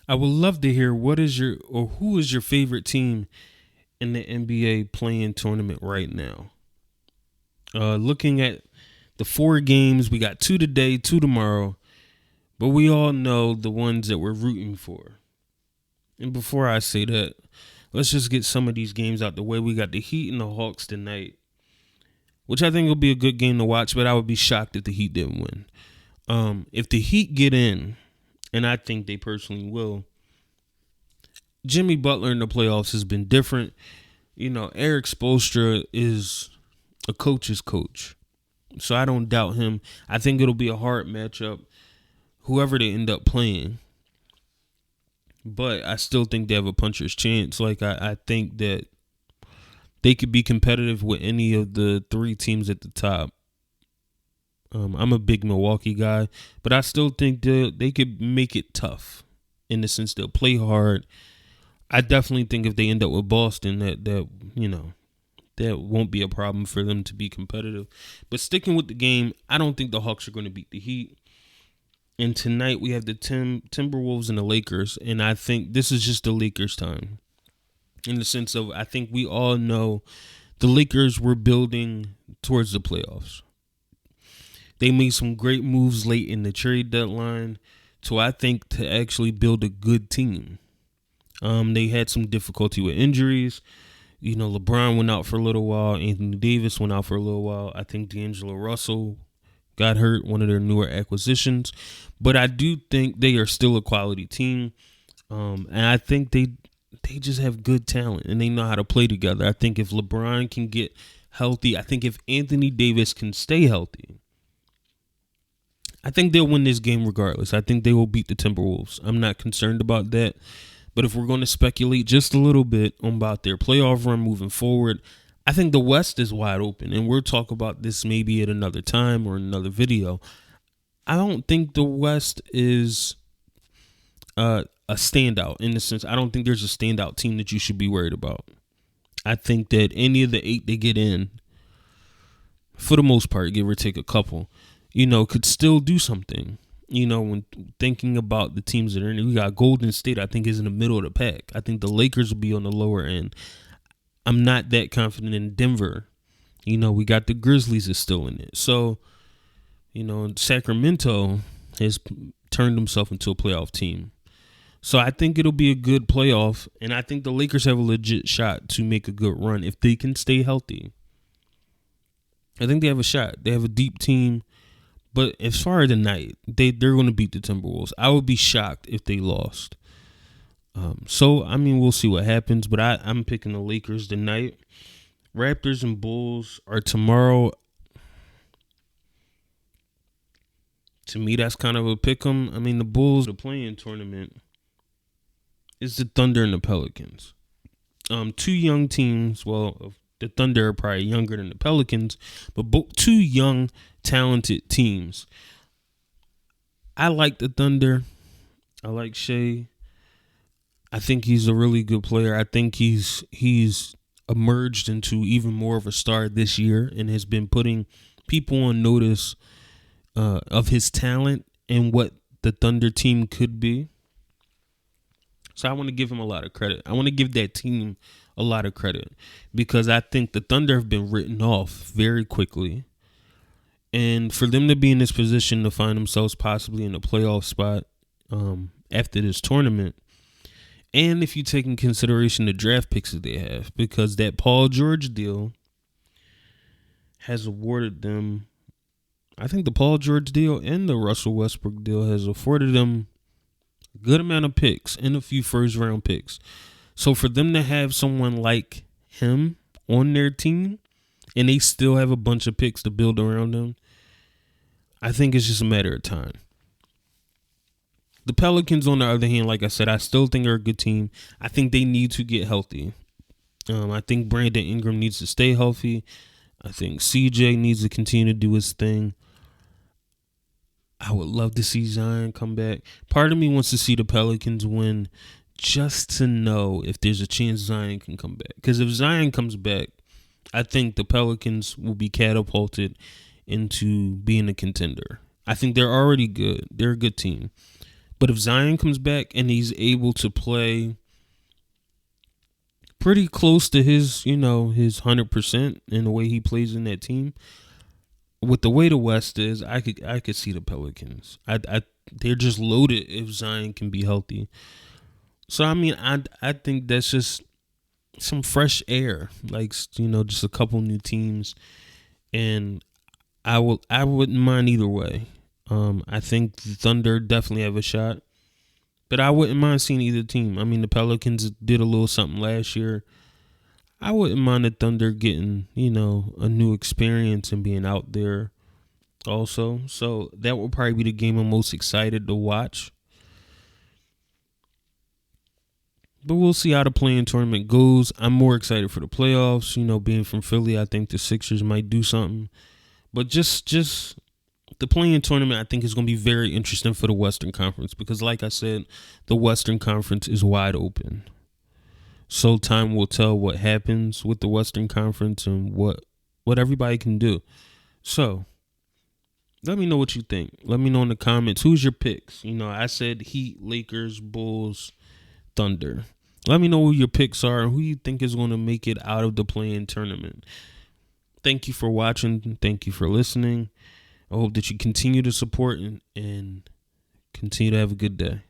I would love to hear who is your favorite team in the NBA playing tournament right now. Looking at the four games, we got two today, two tomorrow, but we all know the ones that we're rooting for. And before I say that, let's just get some of these games out the way. We got the Heat and the Hawks tonight, which I think will be a good game to watch, but I would be shocked if the Heat didn't win. If the Heat get in, and I think they personally will, Jimmy Butler in the playoffs has been different. Eric Spoelstra is a coach's coach, so I don't doubt him. I think it'll be a hard matchup, whoever they end up playing. But I still think they have a puncher's chance. I think that they could be competitive with any of the three teams at the top. I'm a big Milwaukee guy, but I still think that they could make it tough in the sense they'll play hard. I definitely think if they end up with Boston, that won't be a problem for them to be competitive. But sticking with the game, I don't think the Hawks are going to beat the Heat. And tonight we have the Timberwolves and the Lakers, and I think this is just the Lakers' time. In the sense of, I think we all know the Lakers were building towards the playoffs. They made some great moves late in the trade deadline, so I think to actually build a good team. They had some difficulty with injuries. LeBron went out for a little while. Anthony Davis went out for a little while. I think D'Angelo Russell got hurt, one of their newer acquisitions. But I do think they are still a quality team. And I think they just have good talent and they know how to play together. I think if LeBron can get healthy, I think if Anthony Davis can stay healthy, I think they'll win this game regardless. I think they will beat the Timberwolves. I'm not concerned about that. But if we're going to speculate just a little bit about their playoff run moving forward, I think the West is wide open. And we'll talk about this maybe at another time or another video. I don't think the West is a standout in the sense. I don't think there's a standout team that you should be worried about. I think that any of the 8 they get in, for the most part, give or take a couple, could still do something. When thinking about the teams that are in it, we got Golden State, I think, is in the middle of the pack. I think the Lakers will be on the lower end. I'm not that confident in Denver. We got the Grizzlies is still in it. So, Sacramento has turned himself into a playoff team. So I think it'll be a good playoff, and I think the Lakers have a legit shot to make a good run if they can stay healthy. I think they have a shot. They have a deep team. But as far as the night, they're going to beat the Timberwolves. I would be shocked if they lost. We'll see what happens. But I'm picking the Lakers tonight. Raptors and Bulls are tomorrow. To me, that's kind of a pick 'em. The Bulls, the playing tournament, is the Thunder and the Pelicans. Two young teams. Well, the Thunder are probably younger than the Pelicans, but both two young, talented teams. I like the Thunder. I like Shea. I think he's a really good player. I think he's emerged into even more of a star this year and has been putting people on notice of his talent and what the Thunder team could be. So I want to give him a lot of credit. I want to give that team a lot of credit because I think the Thunder have been written off very quickly. And for them to be in this position to find themselves possibly in a playoff spot after this tournament, and if you take in consideration the draft picks that they have, because that Paul George deal has awarded them, I think the Paul George deal and the Russell Westbrook deal has afforded them a good amount of picks and a few first round picks. So for them to have someone like him on their team and they still have a bunch of picks to build around them, I think it's just a matter of time. The Pelicans, on the other hand, like I said, I still think are a good team. I think they need to get healthy. I think Brandon Ingram needs to stay healthy. I think CJ needs to continue to do his thing. I would love to see Zion come back. Part of me wants to see the Pelicans win just to know if there's a chance Zion can come back. Because if Zion comes back, I think the Pelicans will be catapulted into being a contender. I think they're already good. They're a good team. But if Zion comes back and he's able to play pretty close to his, his 100% in the way he plays in that team, with the way the West is, I could see the Pelicans. They're just loaded if Zion can be healthy. So I mean, I think that's just some fresh air, like just a couple new teams, and I wouldn't mind either way. I think the Thunder definitely have a shot, but I wouldn't mind seeing either team. I mean, the Pelicans did a little something last year. I wouldn't mind the Thunder getting, a new experience and being out there also. So that will probably be the game I'm most excited to watch. But we'll see how the play-in tournament goes. I'm more excited for the playoffs. Being from Philly, I think the Sixers might do something. But just the play-in tournament, I think, is going to be very interesting for the Western Conference because, like I said, the Western Conference is wide open. So time will tell what happens with the Western Conference and what everybody can do. So let me know what you think. Let me know in the comments. Who's your picks? I said Heat, Lakers, Bulls, Thunder. Let me know who your picks are and who you think is going to make it out of the play-in tournament. Thank you for watching. Thank you for listening. I hope that you continue to support and continue to have a good day.